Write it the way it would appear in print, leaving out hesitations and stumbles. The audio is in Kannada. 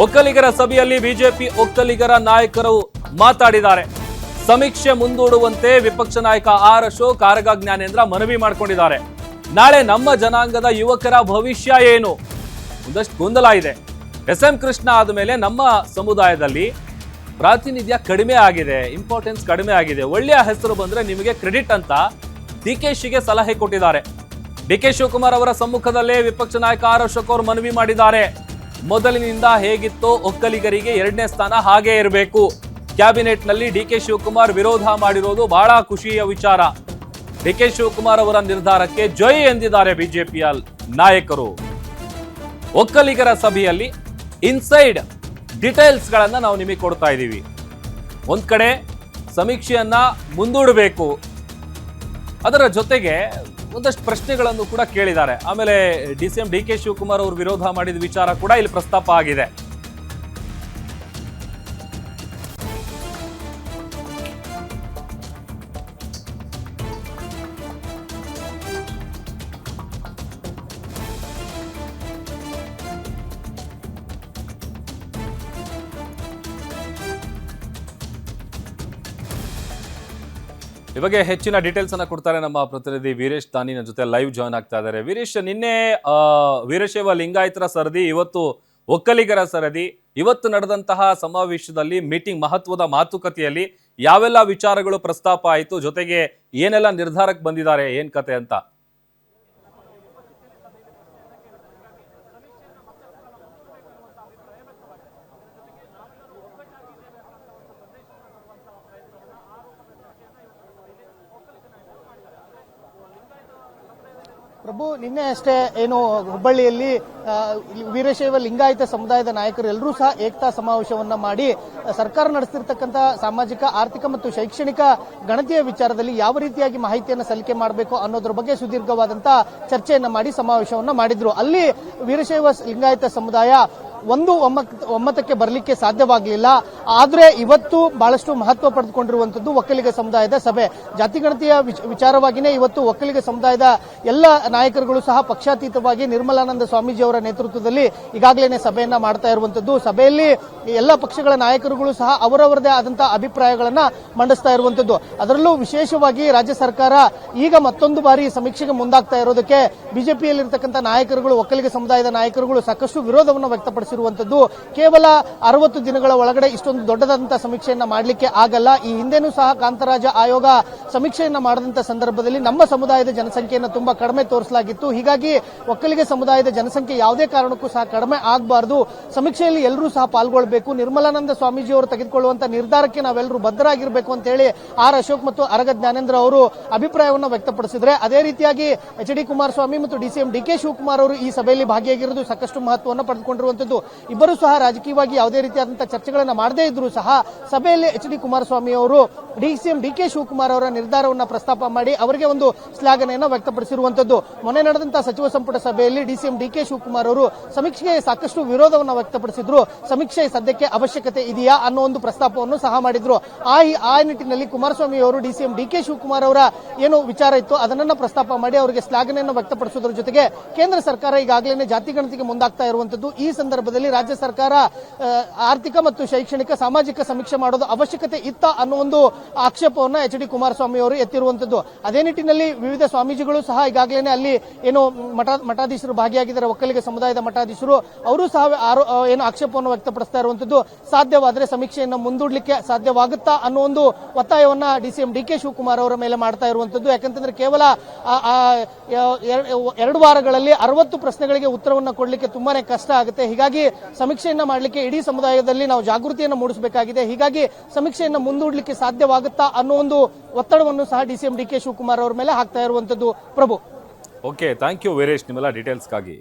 ಒಕ್ಕಲಿಗರ ಸಭೆಯಲ್ಲಿ ಬಿಜೆಪಿ ಒಕ್ಕಲಿಗರ ನಾಯಕರು ಮಾತಾಡಿದ್ದಾರೆ. ಸಮೀಕ್ಷೆ ಮುಂದೂಡುವಂತೆ ವಿಪಕ್ಷ ನಾಯಕ ಆರ್ ಅಶೋಕ್, ಆರಗ ಜ್ಞಾನೇಂದ್ರ ಮನವಿ ಮಾಡಿಕೊಂಡಿದ್ದಾರೆ. ನಾಳೆ ನಮ್ಮ ಜನಾಂಗದ ಯುವಕರ ಭವಿಷ್ಯ ಏನು? ಒಂದಷ್ಟು ಗೊಂದಲ ಇದೆ. ಎಸ್.ಎಂ. ಕೃಷ್ಣ ಆದಮೇಲೆ ನಮ್ಮ ಸಮುದಾಯದಲ್ಲಿ ಪ್ರಾತಿನಿಧ್ಯ ಕಡಿಮೆ ಆಗಿದೆ, ಇಂಪಾರ್ಟೆನ್ಸ್ ಕಡಿಮೆ ಆಗಿದೆ. ಒಳ್ಳೆಯ ಹೆಸರು ಬಂದ್ರೆ ನಿಮಗೆ ಕ್ರೆಡಿಟ್ ಅಂತ ಡಿಕೆಶಿಗೆ ಸಲಹೆ ಕೊಟ್ಟಿದ್ದಾರೆ. ಡಿಕೆ ಶಿವಕುಮಾರ್ ಅವರ ಸಮ್ಮುಖದಲ್ಲೇ ವಿಪಕ್ಷ ನಾಯಕ ಆರ್ ಅಶೋಕ್ ಅವರು ಮನವಿ ಮಾಡಿದ್ದಾರೆ. ಮೊದಲಿನಿಂದ ಹೇಗಿತ್ತೋ ಒಕ್ಕಲಿಗರಿಗೆ 2ನೇ ಸ್ಥಾನ ಹಾಗೇ ಇರಬೇಕು. ಕ್ಯಾಬಿನೆಟ್ನಲ್ಲಿ ಡಿಕೆ ಶಿವಕುಮಾರ್ ವಿರೋಧ ಮಾಡಿರೋದು ಬಹಳ ಖುಷಿಯ ವಿಚಾರ. ಡಿಕೆ ಶಿವಕುಮಾರ್ ಅವರ ನಿರ್ಧಾರಕ್ಕೆ ಜೈ ಎಂದಿದ್ದಾರೆ ಬಿಜೆಪಿಯ ನಾಯಕರು. ಒಕ್ಕಲಿಗರ ಸಭೆಯಲ್ಲಿ ಇನ್ಸೈಡ್ ಡೀಟೇಲ್ಸ್ ಗಳನ್ನ ನಾವು ನಿಮಗೆ ಕೊಡ್ತಾ ಇದ್ದೀವಿ. ಒಂದ್ ಕಡೆ ಸಮೀಕ್ಷೆಯನ್ನ ಮುಂದೂಡಬೇಕು, ಅದರ ಜೊತೆಗೆ ಒಂದಷ್ಟು ಪ್ರಶ್ನೆಗಳನ್ನು ಕೂಡ ಕೇಳಿದ್ದಾರೆ. ಆಮೇಲೆ ಡಿಸಿಎಂ ಡಿ ಕೆ ಶಿವಕುಮಾರ್ ಅವರು ವಿರೋಧ ಮಾಡಿದ ವಿಚಾರ ಕೂಡ ಇಲ್ಲಿ ಪ್ರಸ್ತಾಪ ಆಗಿದೆ. ಈ ಬಗ್ಗೆ ಹೆಚ್ಚಿನ ಡೀಟೇಲ್ಸ್ ಅನ್ನ ಕೊಡ್ತಾರೆ ನಮ್ಮ ಪ್ರತಿನಿಧಿ ವೀರೇಶ್ ದಾನಿ ನನ್ನ ಜೊತೆ ಲೈವ್ ಜಾಯ್ನ್ ಆಗ್ತಾ ಇದ್ದಾರೆ. ವೀರೇಶ್, ನಿನ್ನೆ ವೀರಶೈವ ಲಿಂಗಾಯತರ ಸರದಿ, ಇವತ್ತು ಒಕ್ಕಲಿಗರ ಸರದಿ. ಇವತ್ತು ನಡೆದಂತಹ ಸಮಾವೇಶದಲ್ಲಿ ಮೀಟಿಂಗ್, ಮಹತ್ವದ ಮಾತುಕತೆಯಲ್ಲಿ ಯಾವೆಲ್ಲ ವಿಚಾರಗಳು ಪ್ರಸ್ತಾಪ ಆಯಿತು, ಜೊತೆಗೆ ಏನೆಲ್ಲ ನಿರ್ಧಾರಕ್ಕೆ ಬಂದಿದ್ದಾರೆ, ಏನ್ ಕತೆ ಅಂತ? ಪ್ರಭು, ನಿನ್ನೆ ಅಷ್ಟೇ ಏನು ಹುಬ್ಬಳ್ಳಿಯಲ್ಲಿ ವೀರಶೈವ ಲಿಂಗಾಯತ ಸಮುದಾಯದ ನಾಯಕರು ಎಲ್ಲರೂ ಸಹ ಏಕತಾ ಸಮಾವೇಶವನ್ನ ಮಾಡಿ ಸರ್ಕಾರ ನಡೆಸ್ತಿರ್ತಕ್ಕಂಥ ಸಾಮಾಜಿಕ, ಆರ್ಥಿಕ ಮತ್ತು ಶೈಕ್ಷಣಿಕ ಗಣತಿಯ ವಿಚಾರದಲ್ಲಿ ಯಾವ ರೀತಿಯಾಗಿ ಮಾಹಿತಿಯನ್ನು ಸಲ್ಲಿಕೆ ಮಾಡಬೇಕು ಅನ್ನೋದ್ರ ಬಗ್ಗೆ ಸುದೀರ್ಘವಾದಂತಹ ಚರ್ಚೆಯನ್ನ ಮಾಡಿ ಸಮಾವೇಶವನ್ನ ಮಾಡಿದ್ರು. ಅಲ್ಲಿ ವೀರಶೈವ ಲಿಂಗಾಯತ ಸಮುದಾಯ ಒಂದು ಒಮ್ಮತಕ್ಕೆ ಬರಲಿಕ್ಕೆ ಸಾಧ್ಯವಾಗಲಿಲ್ಲ. ಆದ್ರೆ ಇವತ್ತು ಬಹಳಷ್ಟು ಮಹತ್ವ ಪಡೆದುಕೊಂಡಿರುವಂತದ್ದು ಒಕ್ಕಲಿಗ ಸಮುದಾಯದ ಸಭೆ. ಜಾತಿಗಣತಿಯ ವಿಚಾರವಾಗಿನೇ ಇವತ್ತು ಒಕ್ಕಲಿಗ ಸಮುದಾಯದ ಎಲ್ಲ ನಾಯಕರುಗಳು ಸಹ ಪಕ್ಷಾತೀತವಾಗಿ ನಿರ್ಮಲಾನಂದ ಸ್ವಾಮೀಜಿ ಅವರ ನೇತೃತ್ವದಲ್ಲಿ ಈಗಾಗಲೇ ಸಭೆಯನ್ನ ಮಾಡ್ತಾ ಇರುವಂತದ್ದು. ಸಭೆಯಲ್ಲಿ ಎಲ್ಲ ಪಕ್ಷಗಳ ನಾಯಕರುಗಳು ಸಹ ಅವರವರದೇ ಆದಂತಹ ಅಭಿಪ್ರಾಯಗಳನ್ನ ಮಂಡಿಸ್ತಾ ಇರುವಂತದ್ದು. ಅದರಲ್ಲೂ ವಿಶೇಷವಾಗಿ ರಾಜ್ಯ ಸರ್ಕಾರ ಈಗ ಮತ್ತೊಂದು ಬಾರಿ ಸಮೀಕ್ಷೆಗೆ ಮುಂದಾಗ್ತಾ ಇರೋದಕ್ಕೆ ಬಿಜೆಪಿಯಲ್ಲಿರ್ತಕ್ಕಂಥ ನಾಯಕರುಗಳು, ಒಕ್ಕಲಿಗ ಸಮುದಾಯದ ನಾಯಕರುಗಳು ಸಾಕಷ್ಟು ವಿರೋಧವನ್ನು ವ್ಯಕ್ತಪಡಿಸಿರುವಂತದ್ದು. ಕೇವಲ 60 ದಿನಗಳ ಒಳಗಡೆ ಇಷ್ಟೊಂದು ದೊಡ್ಡದಾದಂತಹ ಸಮೀಕ್ಷೆಯನ್ನ ಮಾಡಲಿಕ್ಕೆ ಆಗಲ್ಲ. ಈ ಹಿಂದೆನೂ ಸಹ ಕಾಂತರಾಜ ಆಯೋಗ ಸಮೀಕ್ಷೆಯನ್ನ ಮಾಡಿದಂತ ಸಂದರ್ಭದಲ್ಲಿ ನಮ್ಮ ಸಮುದಾಯದ ಜನಸಂಖ್ಯೆಯನ್ನು ತುಂಬಾ ಕಡಿಮೆ ತೋರಿಸಲಾಗಿತ್ತು. ಹೀಗಾಗಿ ಒಕ್ಕಲಿಗ ಸಮುದಾಯದ ಜನಸಂಖ್ಯೆ ಯಾವುದೇ ಕಾರಣಕ್ಕೂ ಸಹ ಕಡಿಮೆ ಆಗಬಾರದು, ಸಮೀಕ್ಷೆಯಲ್ಲಿ ಎಲ್ಲರೂ ಸಹ ಪಾಲ್ಗೊಳ್ಳಬೇಕು, ನಿರ್ಮಲಾನಂದ ಸ್ವಾಮೀಜಿ ಅವರು ತೆಗೆದುಕೊಳ್ಳುವಂತಹ ನಿರ್ಧಾರಕ್ಕೆ ನಾವೆಲ್ಲರೂ ಬದ್ಧರಾಗಿರಬೇಕು ಅಂತ ಹೇಳಿ ಆರ್ ಅಶೋಕ್ ಮತ್ತು ಆರಗ ಜ್ಞಾನೇಂದ್ರ ಅವರು ಅಭಿಪ್ರಾಯವನ್ನು ವ್ಯಕ್ತಪಡಿಸಿದ್ರೆ, ಅದೇ ರೀತಿಯಾಗಿ ಎಚ್ ಡಿ ಕುಮಾರಸ್ವಾಮಿ ಮತ್ತು ಡಿಸಿಎಂ ಡಿ ಕೆ ಶಿವಕುಮಾರ್ ಅವರು ಈ ಸಭೆಯಲ್ಲಿ ಭಾಗಿಯಾಗಿರುವುದು ಸಾಕಷ್ಟು ಮಹತ್ವವನ್ನು ಪಡೆದುಕೊಂಡಿರುವಂತದ್ದು. ಇಬ್ಬರು ಸಹ ರಾಜಕೀಯವಾಗಿ ಯಾವುದೇ ರೀತಿಯಾದಂತಹ ಚರ್ಚೆಗಳನ್ನು ಮಾಡದೇ ಇದ್ರೂ ಸಹ ಸಭೆಯಲ್ಲಿ ಎಚ್ ಡಿ ಕುಮಾರಸ್ವಾಮಿ ಅವರು ಡಿಸಿಎಂ ಡಿ ಕೆ ಶಿವಕುಮಾರ್ ಅವರ ನಿರ್ಧಾರವನ್ನು ಪ್ರಸ್ತಾಪ ಮಾಡಿ ಅವರಿಗೆ ಒಂದು ಶ್ಲಾಘನೆಯನ್ನು ವ್ಯಕ್ತಪಡಿಸಿರುವಂತದ್ದು. ಮೊನ್ನೆ ನಡೆದಂತಹ ಸಚಿವ ಸಂಪುಟ ಸಭೆಯಲ್ಲಿ ಡಿಸಿಎಂ ಡಿ ಕೆ ಶಿವಕುಮಾರ್ ಅವರು ಸಮೀಕ್ಷೆಗೆ ಸಾಕಷ್ಟು ವಿರೋಧವನ್ನು ವ್ಯಕ್ತಪಡಿಸಿದ್ರು. ಸಮೀಕ್ಷೆ ಸದ್ಯಕ್ಕೆ ಅವಶ್ಯಕತೆ ಇದೆಯಾ ಅನ್ನೋ ಒಂದು ಪ್ರಸ್ತಾಪವನ್ನು ಸಹ ಮಾಡಿದ್ರು. ಆ ನಿಟ್ಟಿನಲ್ಲಿ ಕುಮಾರಸ್ವಾಮಿ ಅವರು ಡಿಸಿಎಂ ಡಿ ಕೆ ಶಿವಕುಮಾರ್ ಅವರ ಏನು ವಿಚಾರ ಇತ್ತು ಅದನ್ನ ಪ್ರಸ್ತಾಪ ಮಾಡಿ ಅವರಿಗೆ ಶ್ಲಾಘನೆಯನ್ನು ವ್ಯಕ್ತಪಡಿಸುವುದರ ಜೊತೆಗೆ ಕೇಂದ್ರ ಸರ್ಕಾರ ಈಗಾಗಲೇ ಜಾತಿ ಗಣತಿಗೆ ಮುಂದಾಗ್ತಾ ಇರುವಂತದ್ದು. ಈ ಸಂದರ್ಭದಲ್ಲಿ ರಾಜ್ಯ ಸರ್ಕಾರ ಆರ್ಥಿಕ ಮತ್ತು ಶೈಕ್ಷಣಿಕ, ಸಾಮಾಜಿಕ ಸಮೀಕ್ಷೆ ಮಾಡೋದು ಅವಶ್ಯಕತೆ ಇತ್ತ ಅನ್ನೋ ಒಂದು ಆಕ್ಷೇಪವನ್ನು ಎಚ್ ಡಿ ಕುಮಾರಸ್ವಾಮಿ ಅವರು ಎತ್ತಿರುವಂತದ್ದು. ಅದೇ ನಿಟ್ಟಿನಲ್ಲಿ ವಿವಿಧ ಸ್ವಾಮೀಜಿಗಳು ಸಹ ಈಗಾಗಲೇ ಅಲ್ಲಿ ಏನು ಮಠಾಧೀಶರು ಭಾಗಿಯಾಗಿದ್ದಾರೆ, ಒಕ್ಕಲಿಗ ಸಮುದಾಯದ ಮಠಾಧೀಶರು, ಅವರು ಸಹ ಏನು ಆಕ್ಷೇಪವನ್ನು ವ್ಯಕ್ತಪಡಿಸ್ತಾ ಇರುವಂತದ್ದು. ಸಾಧ್ಯವಾದರೆ ಸಮೀಕ್ಷೆಯನ್ನು ಮುಂದೂಡಲಿಕ್ಕೆ ಸಾಧ್ಯವಾಗುತ್ತಾ ಅನ್ನೋ ಒಂದು ಒತ್ತಾಯವನ್ನ ಡಿಸಿಎಂ ಡಿ ಕೆ ಶಿವಕುಮಾರ್ ಅವರ ಮೇಲೆ ಮಾಡ್ತಾ ಇರುವಂತದ್ದು. ಯಾಕಂತಂದ್ರೆ ಕೇವಲ 2 ವಾರಗಳಲ್ಲಿ 60 ಪ್ರಶ್ನೆಗಳಿಗೆ ಉತ್ತರವನ್ನು ಕೊಡಲಿಕ್ಕೆ ತುಂಬಾನೇ ಕಷ್ಟ ಆಗುತ್ತೆ. ಹೀಗಾಗಿ ಸಮೀಕ್ಷೆಯನ್ನ ಮಾಡಲಿಕ್ಕೆ ಇಡೀ ಸಮುದಾಯದಲ್ಲಿ ನಾವು ಜಾಗೃತಿಯನ್ನು ಮೂಡಿಸಬೇಕಾಗಿದೆ. ಹೀಗಾಗಿ ಸಮೀಕ್ಷೆಯನ್ನು ಮುಂದೂಡಲಿಕ್ಕೆ ಸಾಧ್ಯವಾಗುತ್ತಾ ಅನ್ನೋ ಒಂದು ಒತ್ತಡವನ್ನು ಸಹ ಡಿಸಿಎಂ ಡಿ ಕೆ ಶಿವಕುಮಾರ್ ಅವರ ಮೇಲೆ ಹಾಕ್ತಾ ಇರುವಂತದ್ದು. ಪ್ರಭು, ಓಕೆ, ಥ್ಯಾಂಕ್ ಯು ವೀರೇಶ್ ನಿಮ್ಮೆಲ್ಲ ಡೀಟೇಲ್ಸ್ಗಾಗಿ.